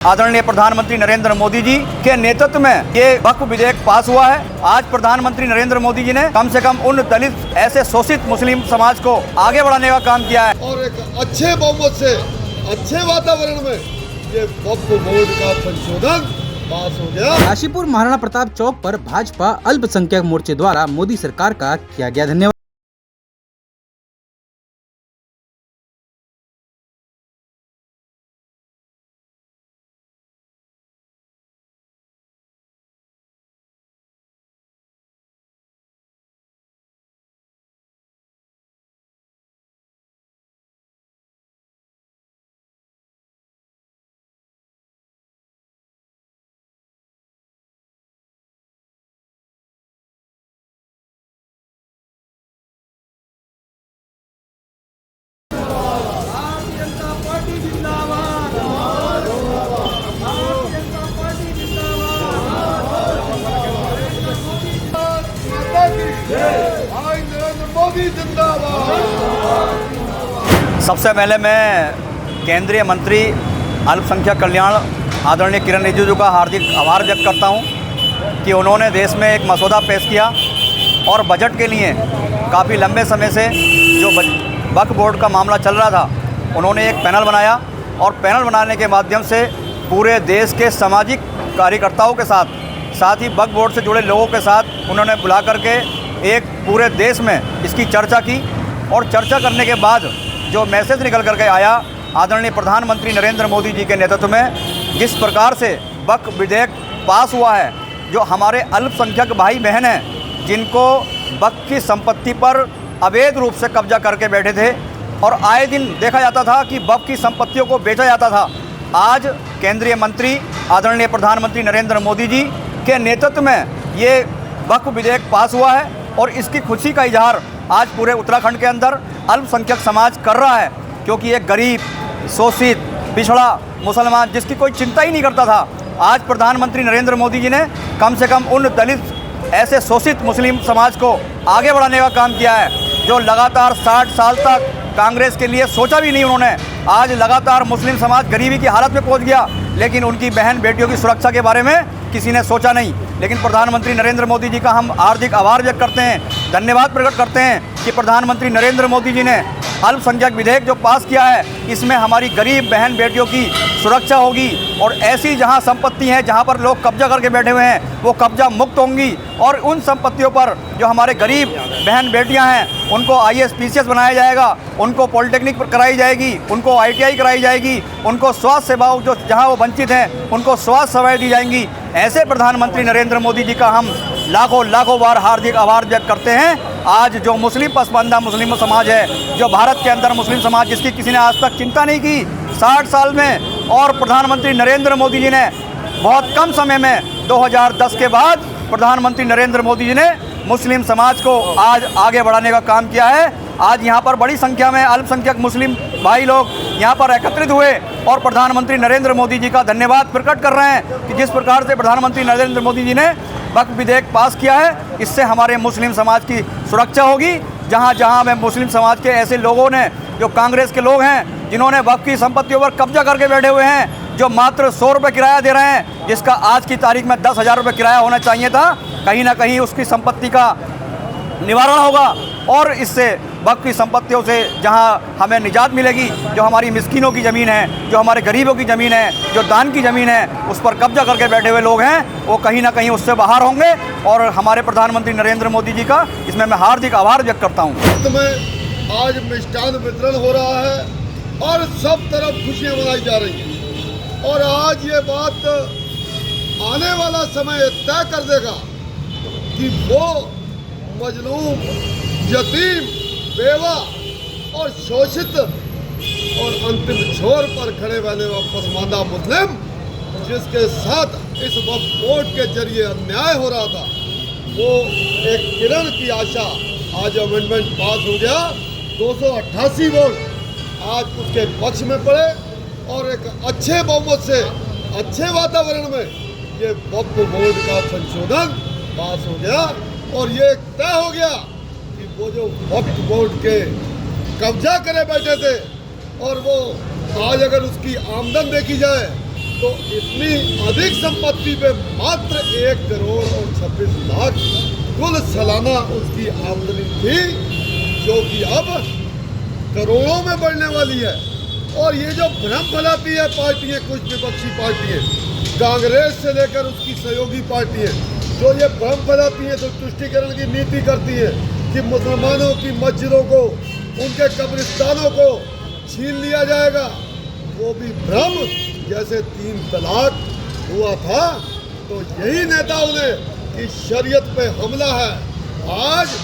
आदरणीय प्रधानमंत्री नरेंद्र मोदी जी के नेतृत्व में ये वक्फ विधेयक पास हुआ है। आज प्रधानमंत्री नरेंद्र मोदी जी ने कम से कम उन दलित ऐसे शोषित मुस्लिम समाज को आगे बढ़ाने का काम किया है और एक अच्छे बहुमत से अच्छे वातावरण में ये वक्फ बोर्ड का संशोधन पास हो गया। काशीपुर महाराणा प्रताप चौक पर भाजपा अल्पसंख्यक मोर्चे द्वारा मोदी सरकार का किया गया धन्यवाद। मोदी जिंदाबाद। सबसे पहले मैं केंद्रीय मंत्री अल्पसंख्यक कल्याण आदरणीय किरण रिजिजू का हार्दिक आभार व्यक्त करता हूं कि उन्होंने देश में एक मसौदा पेश किया और बजट के लिए काफ़ी लंबे समय से जो वक्फ बोर्ड का मामला चल रहा था, उन्होंने एक पैनल बनाया और पैनल बनाने के माध्यम से पूरे देश के सामाजिक कार्यकर्ताओं के साथ ही वक्फ बोर्ड से जुड़े लोगों के साथ उन्होंने बुला करके एक पूरे देश में इसकी चर्चा की और चर्चा करने के बाद जो मैसेज निकल करके आया आदरणीय प्रधानमंत्री नरेंद्र मोदी जी के नेतृत्व में, जिस प्रकार से वक्फ विधेयक पास हुआ है, जो हमारे अल्पसंख्यक भाई बहन हैं जिनको वक्फ की संपत्ति पर अवैध रूप से कब्जा करके बैठे थे और आए दिन देखा जाता था कि वक्फ की संपत्तियों को बेचा जाता था, आज केंद्रीय मंत्री आदरणीय प्रधानमंत्री नरेंद्र मोदी जी के नेतृत्व में ये वक्फ विधेयक पास हुआ है और इसकी खुशी का इजहार आज पूरे उत्तराखंड के अंदर अल्पसंख्यक समाज कर रहा है, क्योंकि एक गरीब, शोषित, पिछड़ा मुसलमान जिसकी कोई चिंता ही नहीं करता था, आज प्रधानमंत्री नरेंद्र मोदी जी ने कम से कम उन दलित ऐसे शोषित मुस्लिम समाज को आगे बढ़ाने का काम किया है जो लगातार 60 साल तक कांग्रेस के लिए सोचा भी नहीं उन्होंने। आज लगातार मुस्लिम समाज गरीबी की हालत में पहुंच गया, लेकिन उनकी बहन बेटियों की सुरक्षा के बारे में किसी ने सोचा नहीं। लेकिन प्रधानमंत्री नरेंद्र मोदी जी का हम हार्दिक आभार व्यक्त करते हैं, धन्यवाद प्रकट करते हैं कि प्रधानमंत्री नरेंद्र मोदी जी ने अल्पसंख्यक विधेयक जो पास किया है, इसमें हमारी गरीब बहन बेटियों की सुरक्षा होगी और ऐसी जहां संपत्ति है जहां पर लोग कब्जा करके बैठे हुए हैं वो कब्जा मुक्त होंगी और उन संपत्तियों पर जो हमारे गरीब बहन बेटियां हैं उनको IAS PCS बनाया जाएगा, उनको पॉलिटेक्निक पर कराई जाएगी, उनको ITI कराई जाएगी, उनको स्वास्थ्य सेवाओं जो जहां वो वंचित हैं उनको स्वास्थ्य सेवाएं दी जाएंगी। ऐसे प्रधानमंत्री नरेंद्र मोदी जी का हम लाखों बार हार्दिक आभार व्यक्त करते हैं। आज जो मुस्लिम पसमानदा मुस्लिम समाज है, जो भारत के अंदर मुस्लिम समाज जिसकी किसी ने आज तक चिंता नहीं की 60 साल में, और प्रधानमंत्री नरेंद्र मोदी जी ने बहुत कम समय में 2010 के बाद प्रधानमंत्री नरेंद्र मोदी जी ने मुस्लिम समाज को आज आगे बढ़ाने का काम किया है। आज यहाँ पर बड़ी संख्या में अल्पसंख्यक मुस्लिम भाई लोग यहाँ पर एकत्रित हुए और प्रधानमंत्री नरेंद्र मोदी जी का धन्यवाद प्रकट कर रहे हैं कि जिस प्रकार से प्रधानमंत्री नरेंद्र मोदी जी ने वक्फ विधेयक पास किया है, इससे हमारे मुस्लिम समाज की सुरक्षा होगी। जहाँ में मुस्लिम समाज के ऐसे लोगों ने, जो कांग्रेस के लोग हैं जिन्होंने वक्फ की संपत्तियों पर कब्जा करके बैठे हुए हैं, जो मात्र 100 रुपये किराया दे रहे हैं, जिसका आज की तारीख में 10,000 रुपये किराया होना चाहिए था, कहीं ना कहीं उसकी संपत्ति का निवारण होगा और इससे वक्फ की संपत्तियों से जहां हमें निजात मिलेगी, जो हमारी मिस्किनों की ज़मीन है, जो हमारे गरीबों की ज़मीन है, जो दान की ज़मीन है, उस पर कब्जा करके बैठे हुए लोग हैं, वो कहीं ना कहीं उससे बाहर होंगे। और हमारे प्रधानमंत्री नरेंद्र मोदी जी का इसमें मैं हार्दिक आभार व्यक्त करता हूँ। आज मिष्ठान वितरण हो रहा है और सब तरफ खुशियाँ मनाई जा रही हैं और आज ये बात आने वाला समय तय कर देगा कि वो मजलूम, यतीम, बेवा और शोषित और अंतिम छोर पर खड़े रहने वाला पसमानदा मुस्लिम जिसके साथ इस वक्फ बोर्ड के जरिए अन्याय हो रहा था, वो एक किरण की आशा आज अमेंडमेंट पास हो गया। 288 वोट आज उसके पक्ष में पड़े और एक अच्छे बहुमत से अच्छे वातावरण में ये वक्फ बोर्ड का संशोधन पास हो गया और ये तय हो गया कि वो जो वक्फ बोर्ड के कब्जा करे बैठे थे और वो आज अगर उसकी आमदन देखी जाए तो इतनी अधिक संपत्ति पे मात्र 1 करोड़ और 26 लाख कुल सालाना उसकी आमदनी थी, जो कि अब करोड़ों में बढ़ने वाली है। और ये जो भ्रम फैलाती है पार्टियां, कुछ विपक्षी पार्टियां, कांग्रेस से लेकर उसकी सहयोगी पार्टियां, जो ये भ्रम फैलाती हैं, जो तुष्टीकरण की नीति करती है कि मुसलमानों की मस्जिदों को, उनके कब्रिस्तानों को छीन लिया जाएगा, वो भी भ्रम। जैसे 3 तलाक हुआ था तो यही नेताओं ने कि शरीयत पे हमला है। आज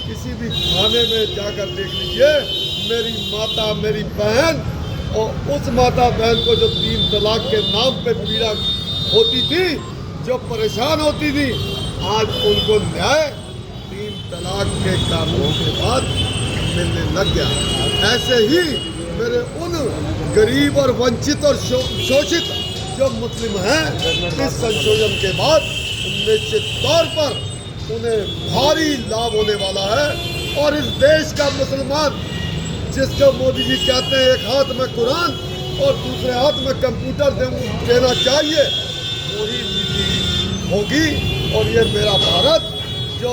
किसी भी थाने में जाकर देख लीजिए, मेरी माता, मेरी बहन और उस माता बहन को जो 3 तलाक के नाम पे पीड़ा होती थी, जो परेशान होती थी, आज उनको न्याय 3 तलाक के कानून के बाद मिलने लग गया। ऐसे ही मेरे उन गरीब और वंचित और शोषित जो मुस्लिम हैं, इस संशोधन के बाद निश्चित तौर पर उन्हें भारी लाभ होने वाला है। और इस देश का मुसलमान, जिसको मोदी जी कहते हैं एक हाथ में कुरान और दूसरे हाथ में कंप्यूटर देना चाहिए, वही नीति होगी। और ये मेरा भारत, जो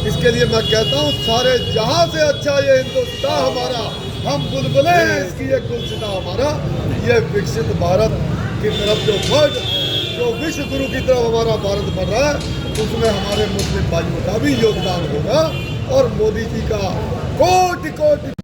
इसके लिए मैं कहता हूँ सारे जहां से अच्छा ये हिंदुस्तान हमारा, हम बुलबुले हैं इसकी, ये गुलसिता हमारा, ये विकसित भारत की तरफ जो विश्व गुरु की तरफ हमारा भारत बढ़ रहा है, उसमें हमारे मुस्लिम भाइयों का भी योगदान होगा। और मोदी जी का कोटि कोटि